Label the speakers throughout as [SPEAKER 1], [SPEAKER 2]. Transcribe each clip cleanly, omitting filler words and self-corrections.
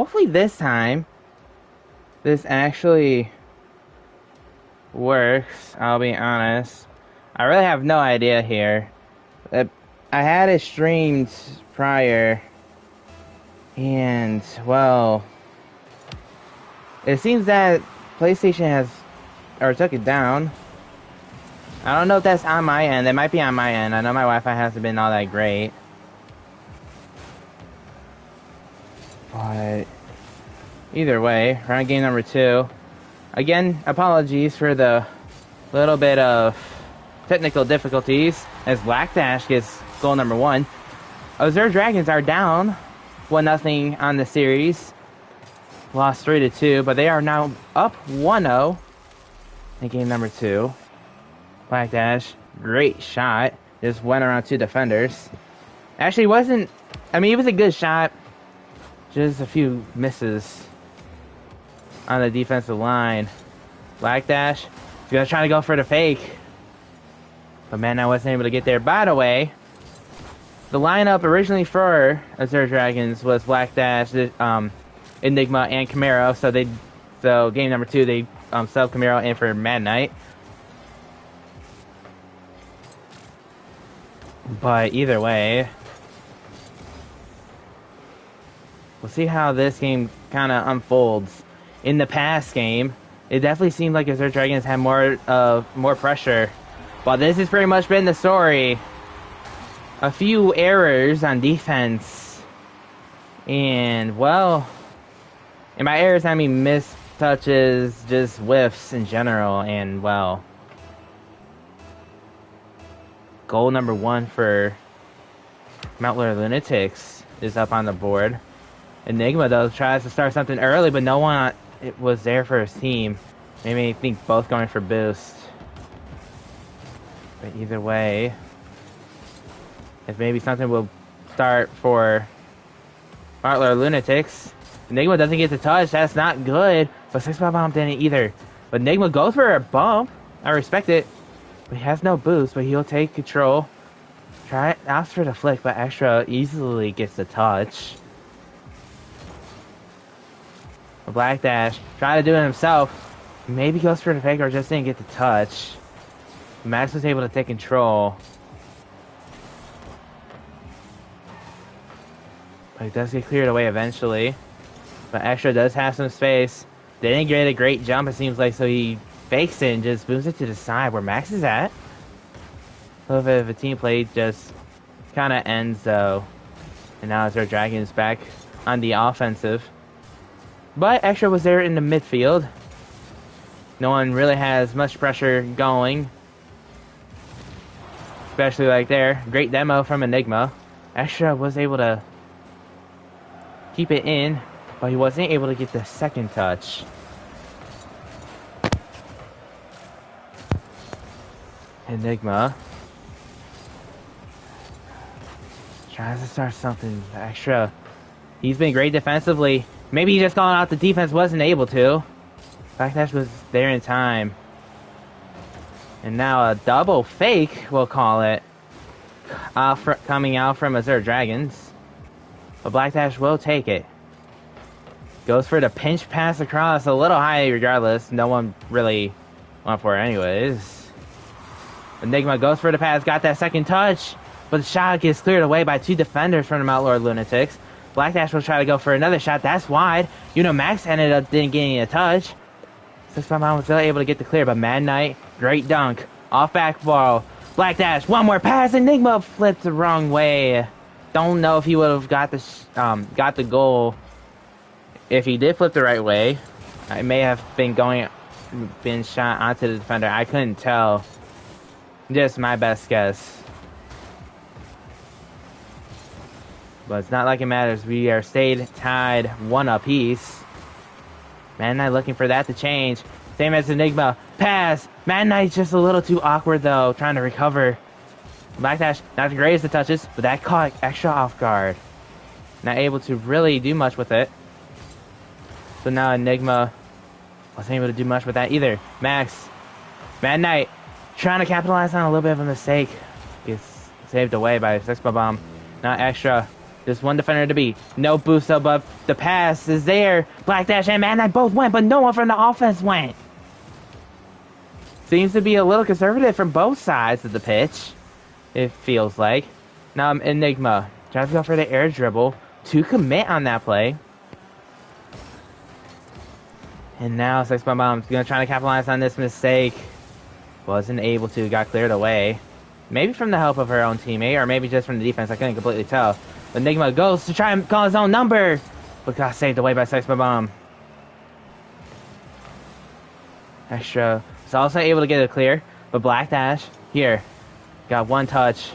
[SPEAKER 1] Hopefully this time, this actually works, I'll be honest. I really have no idea here. I had it streamed prior, and, well, it seems that PlayStation has, or took it down. I don't know if that's on my end. It might be on my end. I know my Wi-Fi hasn't been all that great. But either way, we're on game number 2. Again, apologies for the little bit of technical difficulties as Black Dash gets goal number 1. Azure Dragons are down 1-0 on the series. Lost 3-2, but they are now up 1-0 in game number 2. Black Dash, great shot. Just went around 2 defenders. Actually, wasn't... I mean, it was a good shot. Just a few misses on the defensive line. Black Dash is going to try to go for the fake. But man, I wasn't able to get there. By the way, the lineup originally for Azure Dragons was Black Dash, Enigma, and Camaro. So game number 2, they subbed Camaro in for Mad Knight. But either way, we'll see how this game kind of unfolds. In the past game, it definitely seemed like Azure Dragons had more pressure. But this has pretty much been the story. A few errors on defense. And, well, and by errors I mean missed touches, just whiffs in general. And, well, goal number 1 for Lunatix is up on the board. Enigma, though, tries to start something early, but no one was there for his team. Maybe I think both going for boost. But either way, if maybe something will start for Lunatix. Enigma doesn't get the touch. That's not good. But 6-spot bomb didn't either. But Enigma goes for a bump. I respect it. But he has no boost, but he'll take control. Try it, asks for the flick, but Extra easily gets the touch. Black Dash, try to do it himself. Maybe goes for the fake or just didn't get the touch. Max was able to take control. But it does get cleared away eventually. But Extra does have some space. Didn't get a great jump, it seems like, so he fakes it and just moves it to the side where Max is at. A little bit of a team play just kind of ends, though. And now Azure Dragons back on the offensive. But Extra was there in the midfield. No one really has much pressure going. Especially like there. Great demo from Enigma. Extra was able to keep it in, but he wasn't able to get the second touch. Enigma tries to start something extra. He's been great defensively. Maybe he just calling out the defense wasn't able to. Backlash was there in time. And now a double fake, we'll call it, coming out from Azure Dragons. But Black Dash will take it. Goes for the pinch pass across, a little high regardless. No one really went for it anyways. Enigma goes for the pass, got that second touch. But the shot gets cleared away by 2 defenders from the Mount Lord Lunatics. Black Dash will try to go for another shot. That's wide. You know, Max ended up didn't get any touch. 6-spot bomb was still able to get the clear, but Mad Knight, great dunk. Off back ball. Black Dash, one more pass. Enigma flipped the wrong way. Don't know if he would have got the goal if he did flip the right way. It may have been shot onto the defender. I couldn't tell. Just my best guess. But it's not like it matters. We are stayed tied 1 apiece. Mad Knight looking for that to change. Same as Enigma. Pass. Mad Knight's just a little too awkward though, trying to recover. Black Dash, not the greatest of touches, but that caught Extra off guard. Not able to really do much with it. So now Enigma wasn't able to do much with that either. Max. Mad Knight trying to capitalize on a little bit of a mistake. Gets saved away by a 6-spot bomb. Now Extra Just one defender to beat. No boost up, but the pass is there. Black Dash and Mad Knight both went, but no one from the offense went. Seems to be a little conservative from both sides of the pitch, it feels like. Now Enigma tries to go for the air dribble to commit on that play. And now Sex Bomb's going to try to capitalize on this mistake. Wasn't able to, got cleared away. Maybe from the help of her own teammate, or maybe just from the defense, I couldn't completely tell. Enigma goes to try and call his own number, but got saved away by Sex Bomb. Extra was also able to get it clear, but Black Dash, here, got one touch,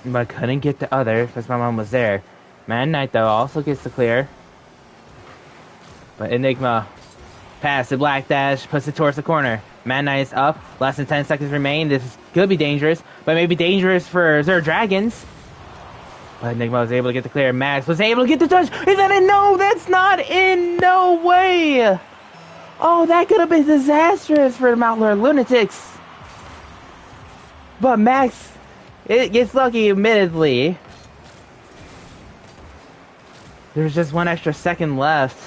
[SPEAKER 1] but couldn't get the other because my mom was there. Mad Knight, though, also gets the clear. But Enigma, pass to Black Dash, puts it towards the corner. Mad Knight is up, less than 10 seconds remain. This could be dangerous, but maybe dangerous for Zer Dragons. But Enigma was able to get the clear. Max was able to get the touch. Is that in? No, that's not in. No way. Oh, that could have been disastrous for Mount Lunatix. But Max, it gets lucky, admittedly. There's just one extra second left.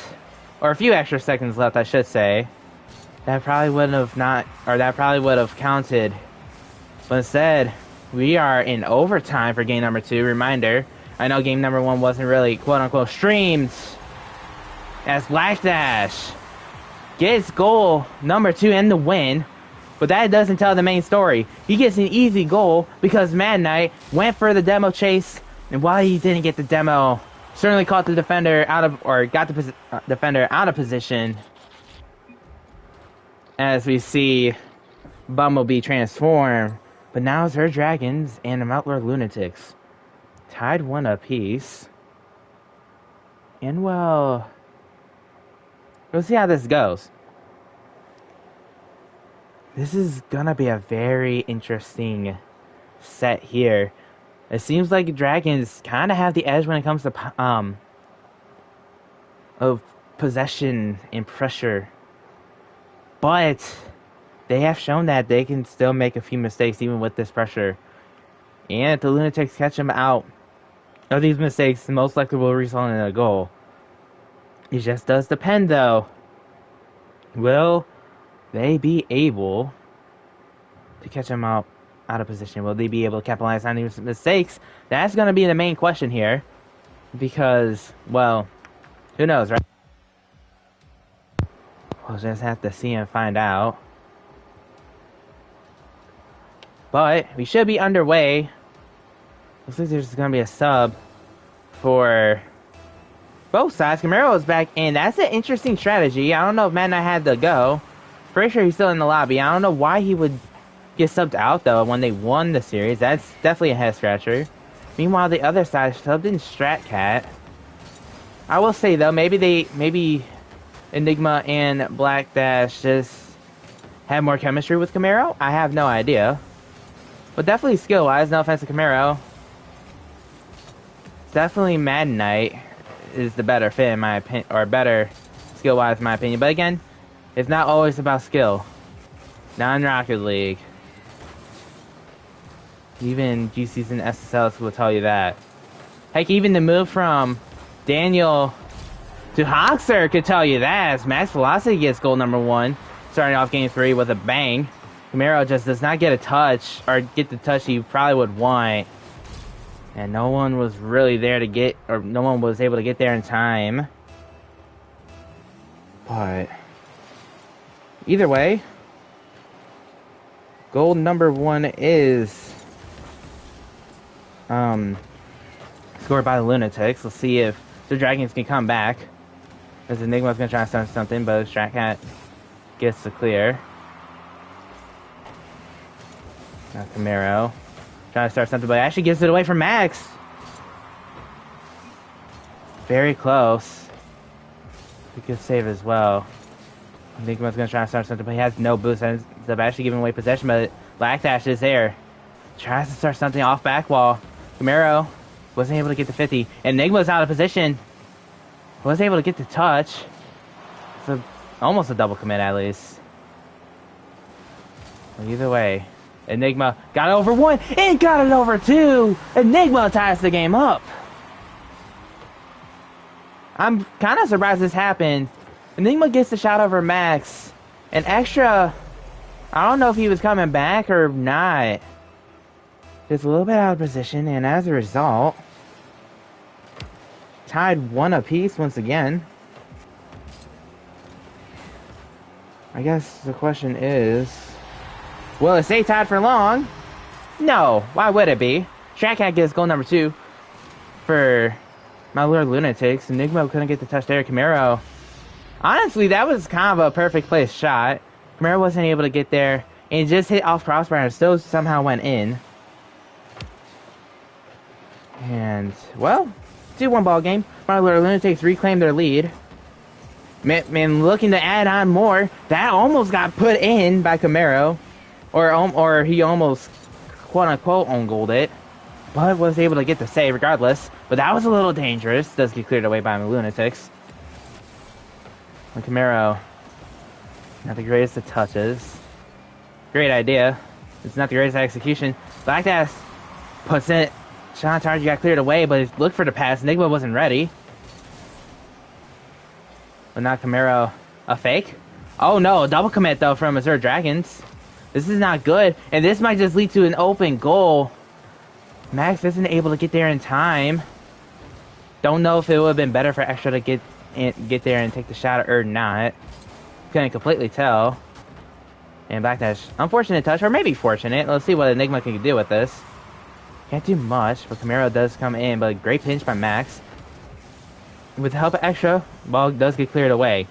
[SPEAKER 1] Or a few extra seconds left, I should say. That probably wouldn't have that probably would have counted. But instead, we are in overtime for game number 2. Reminder, I know game number 1 wasn't really quote-unquote streamed. As Black Dash gets goal number 2 and the win. But that doesn't tell the main story. He gets an easy goal because Mad Knight went for the demo chase. And while he didn't get the demo, certainly caught the defender out of, or got the defender out of position. As we see Bumblebee transform. But now it's her Dragons and the Mount Lunatix tied 1 apiece. And well, we'll see how this goes. This is gonna be a very interesting set here. It seems like Dragons kind of have the edge when it comes to of possession and pressure. But they have shown that they can still make a few mistakes even with this pressure. And if the Lunatics catch them out of these mistakes, most likely will result in a goal. It just does depend, though. Will they be able to catch them out of position? Will they be able to capitalize on these mistakes? That's going to be the main question here. Because, well, who knows, right? We'll just have to see and find out. But we should be underway. Looks like there's going to be a sub for both sides. Camaro is back in. That's an interesting strategy. I don't know if Mad Knight had to go. Pretty sure he's still in the lobby. I don't know why he would get subbed out, though, when they won the series. That's definitely a head-scratcher. Meanwhile, the other side subbed in Strat Cat. I will say, though, maybe Enigma and Black Dash just have more chemistry with Camaro. I have no idea. But definitely skill-wise, no offense to Camaro. Definitely Mad Knight is the better fit in my opinion, or better skill-wise in my opinion. But again, it's not always about skill. Not in Rocket League. Even GCs and SSLs will tell you that. Heck, even the move from Daniel to Hoxer could tell you that. As Max Velocity gets goal number 1, starting off game 3 with a bang. Camaro just does not get a touch, or get the touch he probably would want. And no one was really there to get, or no one was able to get there in time. But either way, goal number 1 is scored by the Lunatics. Let's see if the Dragons can come back. As Enigma's gonna try to start something, but Strat Cat gets the clear. Now Camaro trying to start something, but actually gives it away from Max. Very close. A good save as well. Enigma's gonna try to start something, but he has no boost. Ends up actually giving away possession, but Black Dash is there. Tries to start something off back wall. Camaro wasn't able to get the 50. Enigma's out of position. Was able to get the touch. It's almost a double commit at least. But either way, Enigma got over 1 and got it over 2. Enigma ties the game up. I'm kind of surprised this happened. Enigma gets the shot over Max. And Extra, I don't know if he was coming back or not. Just a little bit out of position, and as a result, tied 1 apiece once again. I guess the question is, will it stay tied for long? No, why would it be? Stratcat gets goal number 2 for my Lord Lunatix. Enigma couldn't get the touch there. Camaro, honestly, that was kind of a perfect place shot. Camaro wasn't able to get there, and just hit off crossbar and still somehow went in. And, well, 2-1 ball game. My Lord Lunatix reclaimed their lead. Man, looking to add on more. That almost got put in by Camaro. Or he almost, quote-unquote, own-goaled it. But was able to get the save regardless. But that was a little dangerous. Does get cleared away by the Lunatix. And Camaro, not the greatest of touches. Great idea. It's not the greatest execution. Black Ass puts it. Shot on target got cleared away, but he looked for the pass. Enigma wasn't ready. But not Camaro. A fake? Oh no, a double commit though from Azure Dragons. This is not good, and this might just lead to an open goal. Max isn't able to get there in time. Don't know if it would have been better for Extra to get there and take the shot or not. Couldn't completely tell. And Black Dash, unfortunate touch, or maybe fortunate. Let's see what Enigma can do with this. Can't do much, but Camaro does come in, but a great pinch by Max. With the help of Extra, ball does get cleared away.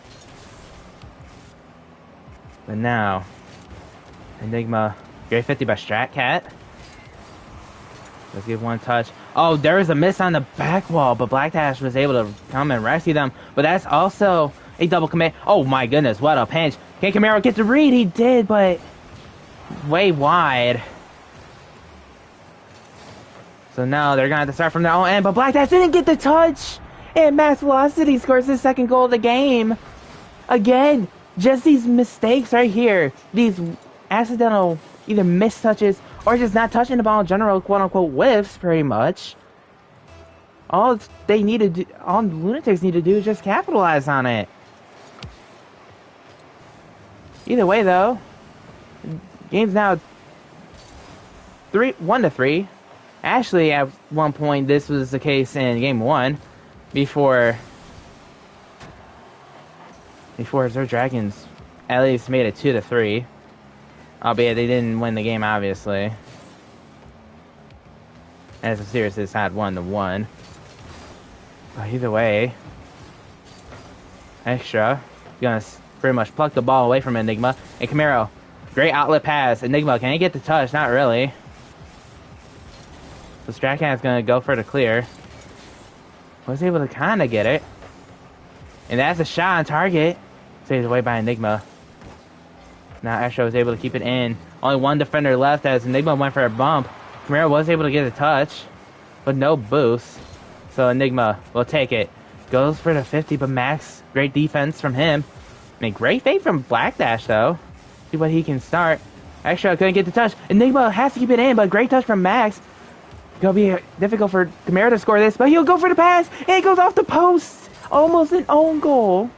[SPEAKER 1] But now, Enigma, great 50 by Stratcat. Let's give 1 touch. Oh, there was a miss on the back wall, but Black Dash was able to come and rescue them. But that's also a double commit. Oh my goodness, what a pinch. Can Camaro get the read? He did, but way wide. So now they're going to have to start from their own end, but Black Dash didn't get the touch! And Max Velocity scores his 2nd goal of the game! Again, just these mistakes right here. These accidental either missed touches or just not touching the ball in general, quote-unquote whiffs, pretty much. All they need to do, all Lunatics need to do is just capitalize on it. Either way, though, game's now 1-3. Actually, at one point, this was the case in Game 1, before Azure Dragons at least made it 2-3. Albeit they didn't win the game, obviously. As a series, it's had 1-1. But either way, Extra gonna pretty much pluck the ball away from Enigma. And Camaro, great outlet pass. Enigma, can he get the touch? Not really. So Stratcan's gonna go for the clear. Was able to kind of get it. And that's a shot on target. Saved away by Enigma. Now Extra was able to keep it in. Only 1 defender left as Enigma went for a bump. Camaro was able to get a touch, but no boost. So Enigma will take it. Goes for the 50, but Max, great defense from him. I mean, great fake from Black Dash, though. See what he can start. Extra couldn't get the touch. Enigma has to keep it in, but great touch from Max. Gonna be difficult for Camaro to score this, but he'll go for the pass, and it goes off the post. Almost an own goal.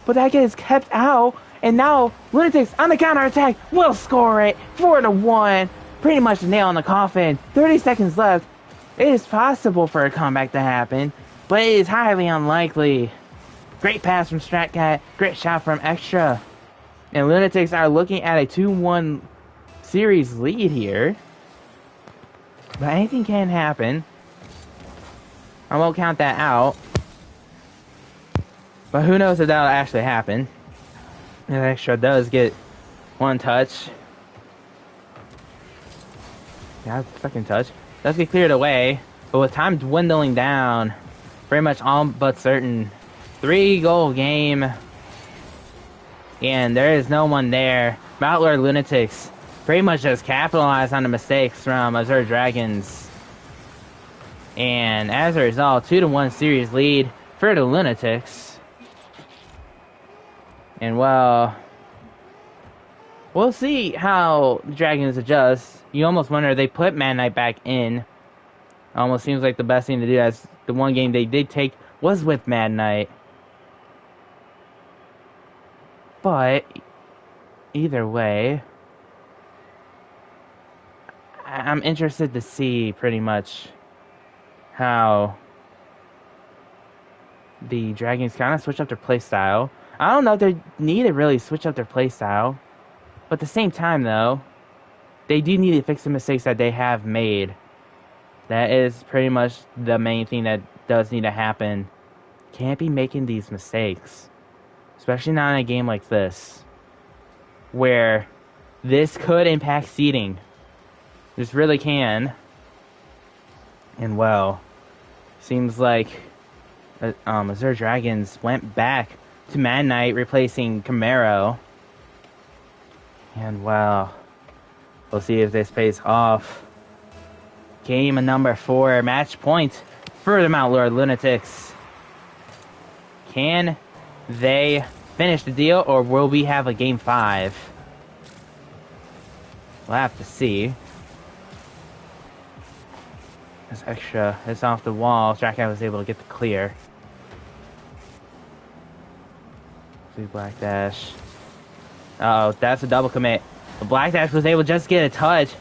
[SPEAKER 1] But that gets kept out, and now Lunatix on the counterattack will score it. 4-1. Pretty much the nail in the coffin. 30 seconds left. It is possible for a comeback to happen, but it is highly unlikely. Great pass from Stratcat. Great shot from Extra. And Lunatics are looking at a 2-1 series lead here. But anything can happen. I won't count that out. But who knows if that'll actually happen. And Extra does get 1 touch. Yeah, 2nd touch. Does get cleared away. But with time dwindling down, pretty much all but certain. 3-goal game. And there is no one there. Mount Lord Lunatics pretty much just capitalized on the mistakes from Azure Dragons. And as a result, 2-1 series lead for the Lunatics. And well, we'll see how the Dragons adjust. You almost wonder, they put Man Knight back in. Almost seems like the best thing to do, as the one game they did take was with Mad Knight. But either way, I'm interested to see pretty much how the Dragons kind of switch up their playstyle. I don't know if they need to really switch up their playstyle, but at the same time, though, they do need to fix the mistakes that they have made. That is pretty much the main thing that does need to happen. Can't be making these mistakes, especially not in a game like this, where this could impact seeding. This really can. And well, seems like Azure Dragons went back to Mad Knight, replacing Camaro. And well, we'll see if this pays off. Game number 4, match point for the Mount Lord Lunatix. Can they finish the deal, or will we have a game 5? We'll have to see. This extra is off the wall. Strackeye was able to get the clear. See Black Dash. Uh oh, that's a double commit. But Black Dash was able to just get a touch,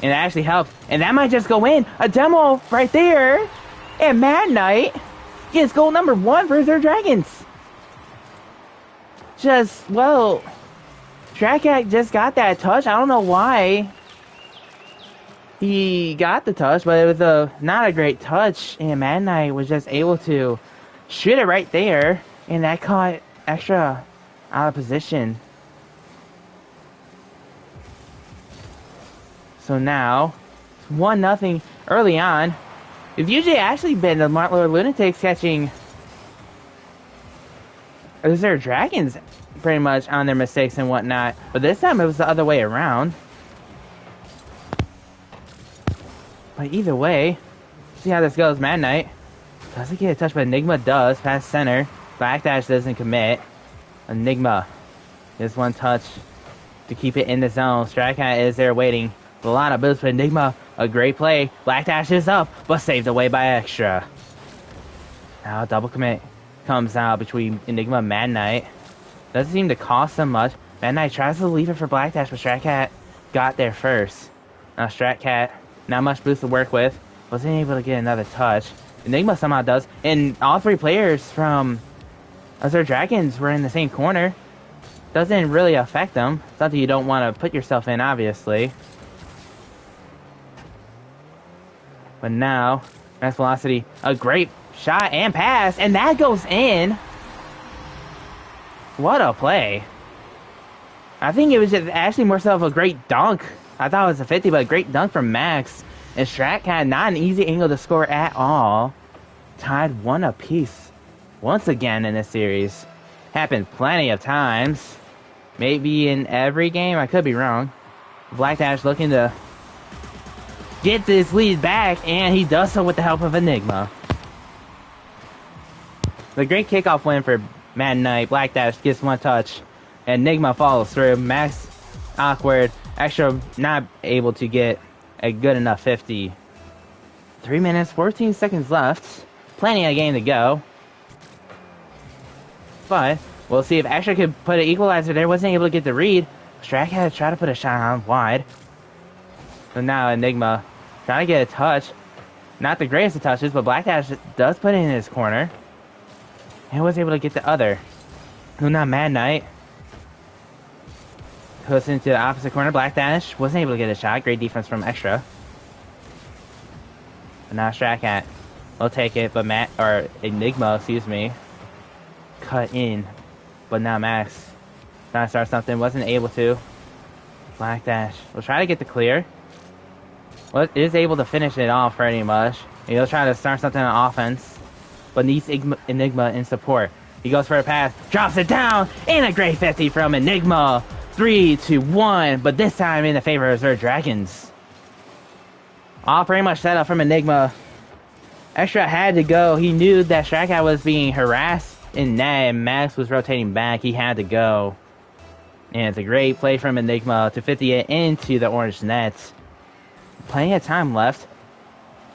[SPEAKER 1] and it actually helped. And that might just go in. A demo right there. And Mad Knight gets goal number 1 for their Dragons. Just, well, Strackeye just got that touch. I don't know why he got the touch, but it was not a great touch. And Mad Knight was just able to shoot it right there. And that caught extra out of position. So now, it's 1-0 early on. It's usually actually been the Mount Lord Lunatics catching their Dragons pretty much on their mistakes and whatnot. But this time it was the other way around. But either way, see how this goes. Mad Knight doesn't get a touch, but Enigma does. Past center. Black Dash doesn't commit. Enigma gets one touch to keep it in the zone. Strackeye is there waiting. A lot of boosts for Enigma. A great play. Black Dash is up, but saved away by extra. Now double commit comes out between Enigma and Mad Knight. Doesn't seem to cost them much. Mad Knight tries to leave it for Black Dash, but Stratcat got there first. Now Stratcat, not much boost to work with. Wasn't able to get another touch. Enigma somehow does. And all 3 players from Azure Dragons were in the same corner. Doesn't really affect them. Something you don't want to put yourself in, obviously. But now, Max Velocity, a great shot and pass, and that goes in. What a play. I think it was just actually more so of a great dunk. I thought it was a 50, but a great dunk from Max. And Strat had not an easy angle to score at all. Tied 1 apiece. Once again in this series. Happened plenty of times. Maybe in every game, I could be wrong. Black Dash looking to get this lead back, and he does so with the help of Enigma. The great kickoff win for Mad Knight. Black Dash gets 1 touch. Enigma follows through. Max awkward. Extra not able to get a good enough 50. 3 minutes, 14 seconds left. Plenty of game to go. But we'll see if Extra could put an equalizer there. Wasn't able to get the read. Strack had to try to put a shot on wide. So now Enigma trying to get a touch. Not the greatest of touches, but Black Dash does put it in his corner. And was able to get the other. So now Mad Knight goes into the opposite corner. Black Dash wasn't able to get a shot. Great defense from Extra. But now Strackcat will take it, but Enigma, excuse me, cut in. But now Max trying to start something, wasn't able to. Black Dash will try to get the clear. Is able to finish it off pretty much. He'll try to start something on offense, but needs Enigma in support. He goes for a pass, drops it down, and a great 50 from Enigma. 3-1, but this time in the favor of Azure Dragons. All pretty much set up from Enigma. Extra had to go. He knew that Strackcat was being harassed in net, and Max was rotating back. He had to go. And it's a great play from Enigma to 50 it into the orange net. Plenty of time left.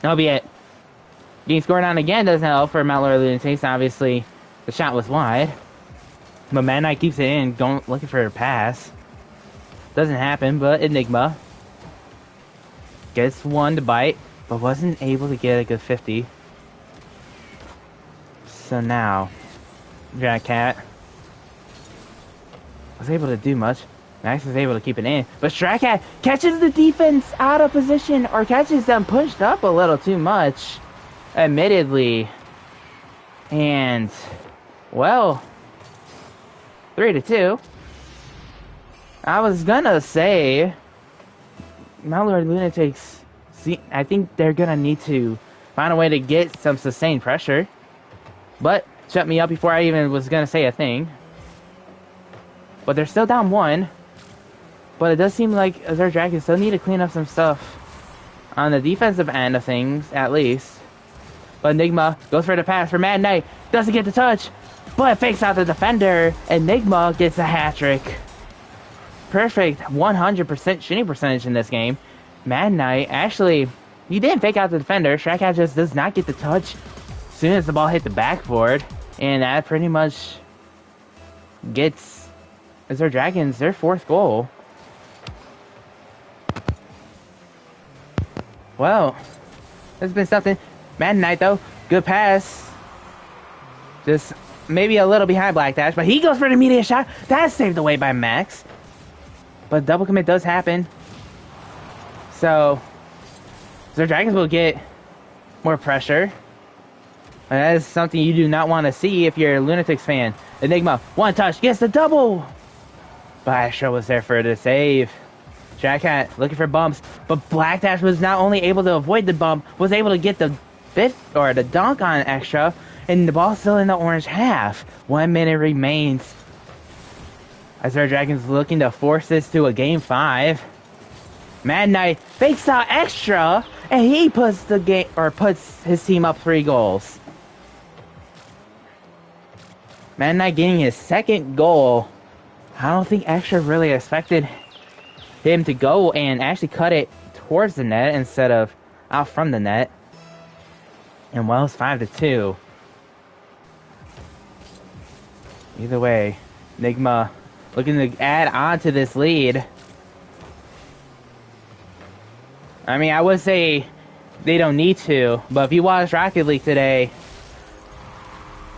[SPEAKER 1] Albeit, Getting scored on again doesn't help for Mount Lord Lunatix. Obviously, the shot was wide. But Mad Knight keeps it in, looking for a pass. Doesn't happen, but Enigma gets one to bite, but wasn't able to get a good 50. So now, Jack Cat was able to do much. Max is able to keep it in, but Strat Cat catches the defense out of position, or catches them pushed up a little too much, admittedly. And, well, 3-2. I was gonna say, Malware Lunatics, I think they're gonna need to find a way to get some sustained pressure. But, shut me up before I even was gonna say a thing. But they're still down 1. But it does seem like Azure Dragons still need to clean up some stuff on the defensive end of things, at least. But Enigma goes for the pass for Mad Knight. Doesn't get the touch, but fakes out the defender. Enigma gets a hat trick. Perfect 100% shooting percentage in this game. Mad Knight, actually, he didn't fake out the defender. Strat Cat just does not get the touch as soon as the ball hit the backboard. And that pretty much gets Azure Dragons their 4th goal. Well, there's been something. Mad Knight, though, good pass. Just maybe a little behind Black Dash, but he goes for the immediate shot. That's saved away by Max. But double commit does happen. So, the Dragons will get more pressure. And that is something you do not want to see if you're a Lunatix fan. Enigma, one touch, gets the double. But Astro was there for the save. Jack Cat looking for bumps, but Black Dash was not only able to avoid the bump, was able to get the the dunk on Extra, and the ball's still in the orange half. 1 minute remains. As our Dragons looking to force this to a game 5. Mad Knight fakes out Extra, and he puts puts his team up 3 goals. Mad Knight getting his 2nd goal. I don't think Extra really expected him to go and actually cut it towards the net instead of out from the net. And well, it's 5-2. Either way, Enigma looking to add on to this lead. I mean, I would say they don't need to, but if you watch Rocket League today,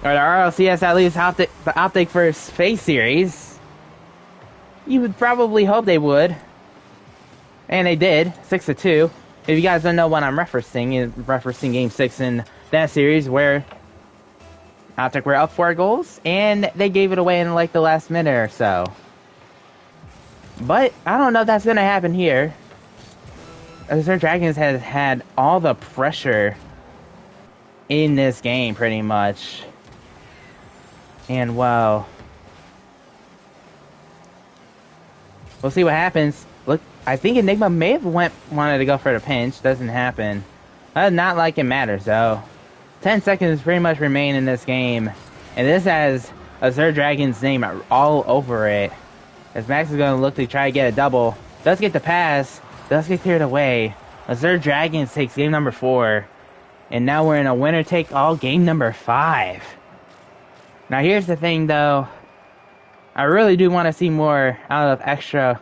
[SPEAKER 1] or the RLCS at least the Optic First Face Series, you would probably hope they would. And they did, 6-2. If you guys don't know what I'm referencing Game 6 in that series where Optic were up 4 goals, and they gave it away in like the last minute or so. But I don't know if that's going to happen here. Azure Dragons has had all the pressure in this game, pretty much. And well, we'll see what happens. Look, I think Enigma may have wanted to go for the pinch. Doesn't happen. Not like it matters, though. 10 seconds pretty much remain in this game. And this has Azure Dragon's name all over it. As Max is going to look to try to get a double. Does get the pass. Does get cleared away. Azure Dragons takes game number 4. And now we're in a winner-take-all game number 5. Now here's the thing, though. I really do want to see more out of Extra.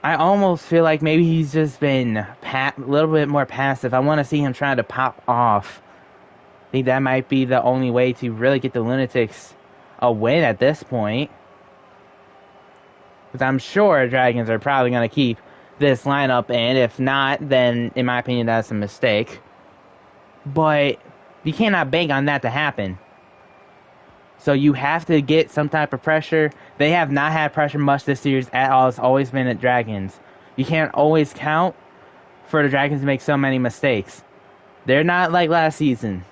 [SPEAKER 1] I almost feel like maybe he's just been a little bit more passive. I want to see him trying to pop off. I think that might be the only way to really get the Lunatics a win at this point. Because I'm sure Dragons are probably going to keep this lineup, and if not, then in my opinion that's a mistake. But you cannot bank on that to happen. So you have to get some type of pressure. They have not had pressure much this series at all. It's always been at Dragons. You can't always count for the Dragons to make so many mistakes. They're not like last season.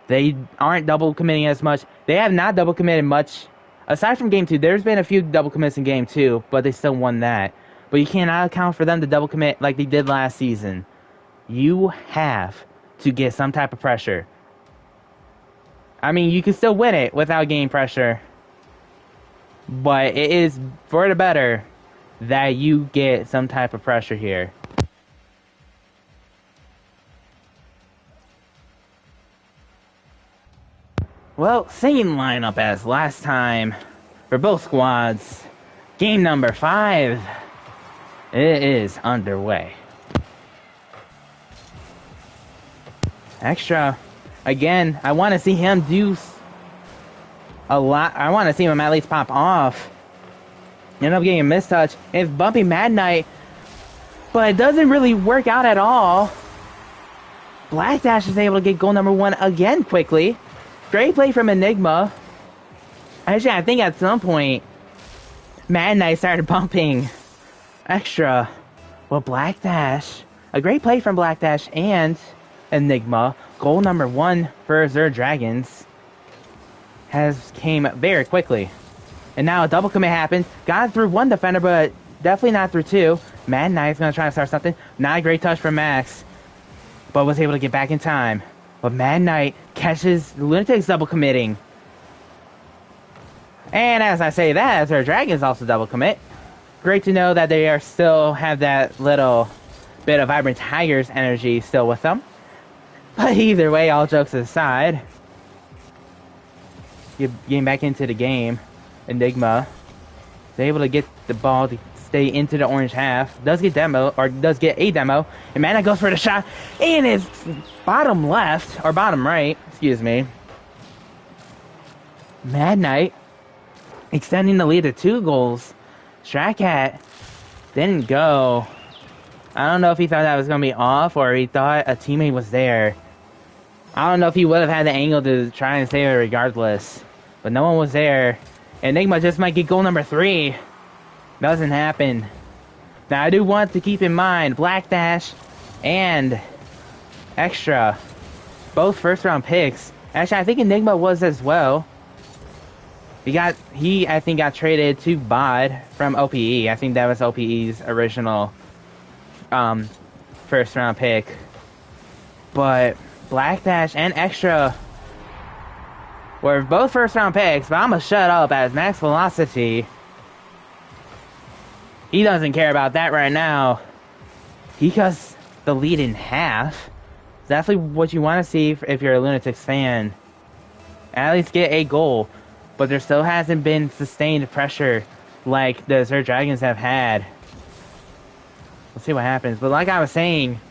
[SPEAKER 1] They aren't double committing as much. They have not double committed much. Aside from Game 2, there's been a few double commits in Game 2, but they still won that. But you cannot account for them to double commit like they did last season. You have to get some type of pressure. I mean, you can still win it without getting pressure. But it is for the better that you get some type of pressure here. Well, same lineup as last time for both squads. Game number 5. It is underway. Extra. Again, I want to see him do a lot. I want to see him at least pop off. End up getting a mistouch. It's bumpy Mad Knight, but it doesn't really work out at all. Black Dash is able to get goal number 1 again quickly. Great play from Enigma. Actually, I think at some point, Mad Knight started bumping Extra. Well, Black Dash. A great play from Black Dash and Enigma. Goal number 1 for Zerd Dragons came very quickly. And now a double commit happened. Got through 1 defender, but definitely not through 2. Mad Knight's going to try to start something. Not a great touch from Max, but was able to get back in time. But Mad Knight catches Lunatix double committing. And as I say that, Zerd Dragons also double commit. Great to know that they are still have that little bit of Vibrant Tigers energy still with them. But either way, all jokes aside, getting back into the game, Enigma is able to get the ball to stay into the orange half. Does get a demo, and Mad Knight goes for the shot, and it's bottom left, or bottom right, excuse me. Mad Knight extending the lead to 2 goals. Strat Cat didn't go. I don't know if he thought that was going to be off, or he thought a teammate was there. I don't know if he would have had the angle to try and save it regardless. But no one was there. Enigma just might get goal number 3. Doesn't happen. Now I do want to keep in mind Black Dash and Extra, both first round picks. Actually, I think Enigma was as well. He I think got traded to BOD from OPE. I think that was OPE's original first round pick. But Black Dash and Extra were both first round picks, but I'm gonna shut up as Max Velocity. He doesn't care about that right now. He cuts the lead in half. Definitely what you want to see if you're a Lunatix fan. At least get a goal. But there still hasn't been sustained pressure like the Zerd Dragons have had. We'll see what happens. But like I was saying,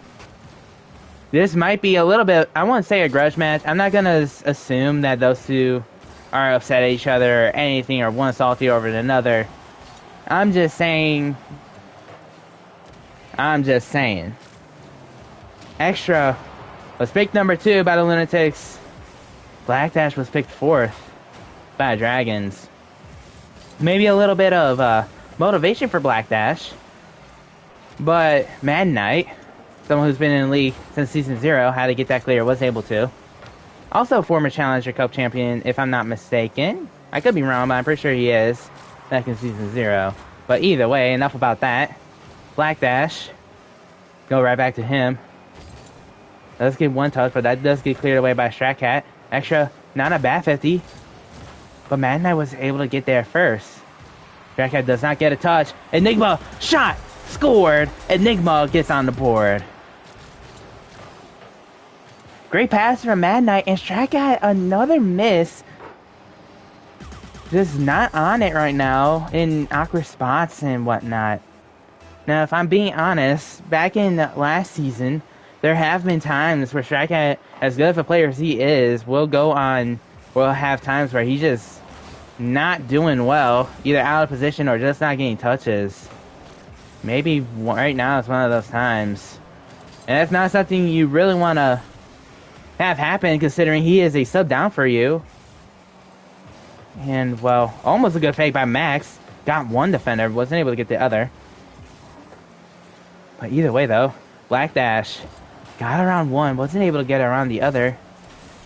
[SPEAKER 1] this might be a little bit, I won't say a grudge match. I'm not going to assume that those two are upset at each other or anything, or one salty over another. I'm just saying. Extra was picked number 2 by the Lunatics. Black Dash was picked 4th by Dragons. Maybe a little bit of motivation for Black Dash. But Mad Knight, someone who's been in the league since Season 0, how to get that clear, was able to. Also former Challenger Cup champion, if I'm not mistaken. I could be wrong, but I'm pretty sure he is. Back in Season 0. But either way, enough about that. Black Dash. Go right back to him. Does get 1 touch, but that does get cleared away by Strat Cat. Extra, not a bad 50. But Mad Knight was able to get there first. Strat Cat does not get a touch. Enigma, shot! Scored! Enigma gets on the board. Great pass from Mad Knight, and Strat Cat, another miss. Just not on it right now in awkward spots and whatnot. Now, if I'm being honest, back in last season, there have been times where Strat Cat, as good of a player as he is, will have times where he's just not doing well, either out of position or just not getting touches. Maybe right now is one of those times. And that's not something you really want to have happen, considering he is a sub down for you. And, well, almost a good fake by Max. Got 1 defender, wasn't able to get the other. But either way, though, Black Dash got around 1, wasn't able to get around the other.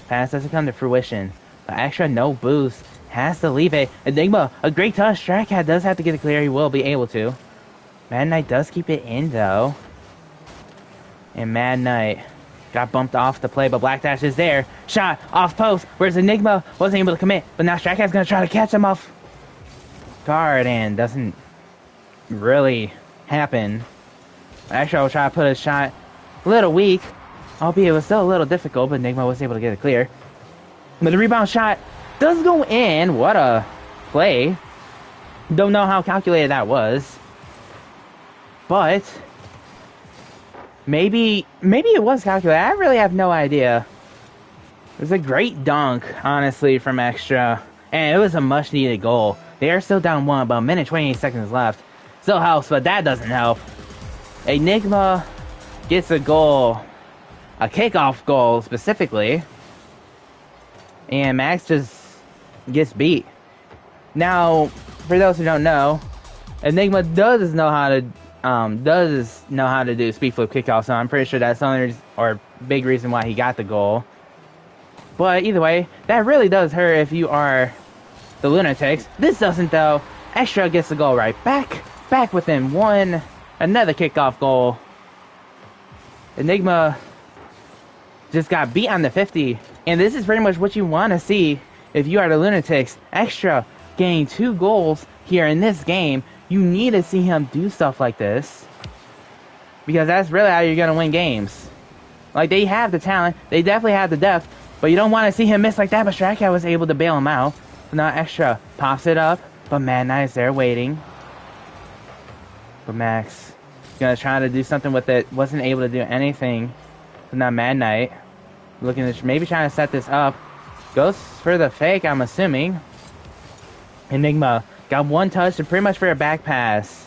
[SPEAKER 1] Pass doesn't come to fruition. But Extra, no boost. Has to leave it. Enigma, a great touch. Strat Cat does have to get it clear. He will be able to. Mad Knight does keep it in, though. And Mad Knight got bumped off the play, but Black Dash is there. Shot off post, whereas Enigma wasn't able to commit. But now Strat Cat's going to try to catch him off guard, and doesn't really happen. Actually, I will try to put a shot a little weak, albeit it was still a little difficult, but Enigma was able to get it clear. But the rebound shot does go in. What a play. Don't know how calculated that was. But maybe it was calculated. I really have no idea. It was a great dunk, honestly, from Extra. And it was a much-needed goal. They are still down 1, about a minute 28 seconds left. Still helps, but that doesn't help. Enigma gets a goal. A kickoff goal, specifically. And Max just gets beat. Now, for those who don't know, Enigma does know how to do speed flip kickoff, so I'm pretty sure that's the only big reason why he got the goal. But either way, that really does hurt if you are the Lunatix. This doesn't though. Extra gets the goal right back within 1. Another kickoff goal. Enigma just got beat on the 50, and this is pretty much what you want to see if you are the Lunatix. Extra getting 2 goals here in this game. You need to see him do stuff like this, because that's really how you're going to win games. Like, they have the talent, they definitely have the depth, but you don't want to see him miss like that. But Stratcat was able to bail him out. So now Extra pops it up, but Mad Knight is there waiting. But Max gonna try to do something with it, wasn't able to do anything. So now Mad Knight looking to maybe trying to set this up. Goes for the fake, I'm assuming. Enigma got 1 touch and pretty much for a back pass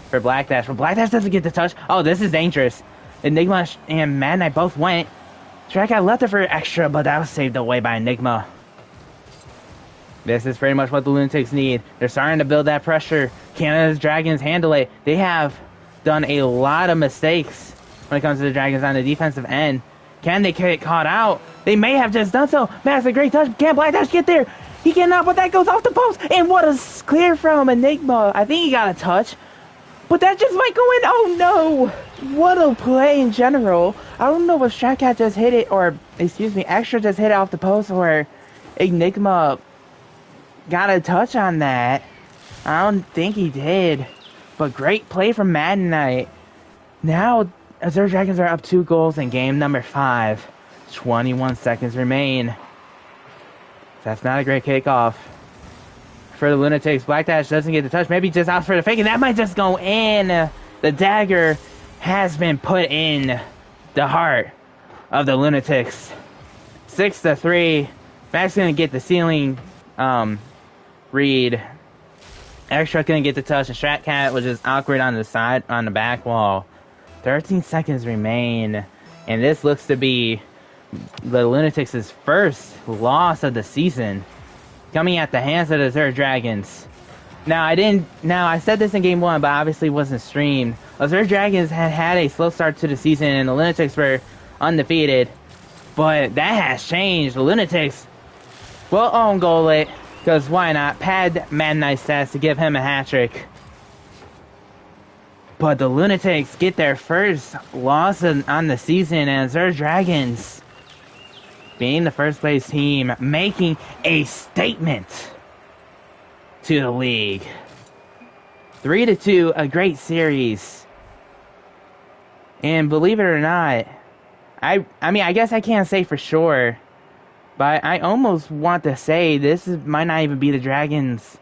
[SPEAKER 1] for Black Dash. But Black Dash doesn't get the touch. Oh, this is dangerous. Enigma and Mad Knight both went. Stratcat left it for Extra, but that was saved away by Enigma. This is pretty much what the Lunatics need. They're starting to build that pressure. Canada's Dragons handle it. They have done a lot of mistakes when it comes to the Dragons on the defensive end. Can they get caught out? They may have just done so. That's a great touch. Can Black Dash get there? He cannot, but that goes off the post. And what a clear from Enigma. I think he got a touch, but that just might go in. Oh no. What a play in general. I don't know if Stratcat just hit it, or excuse me, Extra just hit it off the post, or Enigma got a touch on that. I don't think he did. But great play from Mad Knight. Now, Azure Dragons are up 2 goals in game number 5. 21 seconds remain. That's not a great kickoff for the Lunatics. Black Dash doesn't get the touch. Maybe just out for the fake, and that might just go in. The dagger has been put in the heart of the Lunatics. 6-3. Max gonna get the ceiling read. Extra couldn't get the touch, and Stratcat was just awkward on the side, on the back wall. 13 seconds remain, and this looks to be the Lunatics' first loss of the season, coming at the hands of the Azure Dragons. Now, I said this in game 1, but obviously wasn't streamed. Azure Dragons had a slow start to the season, and the Lunatics were undefeated, but that has changed. The Lunatics will own goal it, because why not? Pad Mad Knight stats to give him a hat-trick. But the Lunatics get their first loss on the season, and Azure Dragons, being the first place team, making a statement to the league. 3-2, a great series. And believe it or not, I mean, I guess I can't say for sure, but I almost want to say might not even be the Dragons'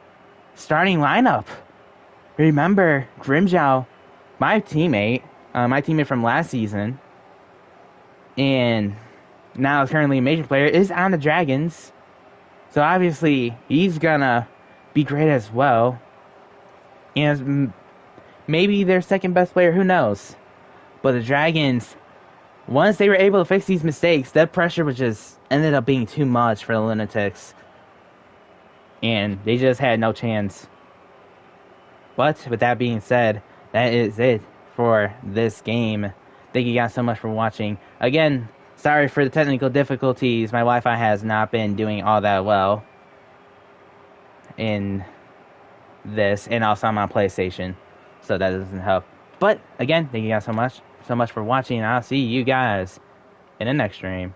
[SPEAKER 1] starting lineup. Remember, Grimjow, my teammate from last season, and now currently a major player, is on the Dragons. So obviously, he's gonna be great as well. And maybe their second best player, who knows? But the Dragons, once they were able to fix these mistakes, that pressure was just ended up being too much for the Lunatics. And they just had no chance. But with that being said, that is it for this game. Thank you guys so much for watching. Again, sorry for the technical difficulties. My Wi-Fi has not been doing all that well in this, and also I'm on PlayStation, so that doesn't help. But again, thank you guys so much for watching, and I'll see you guys in the next stream.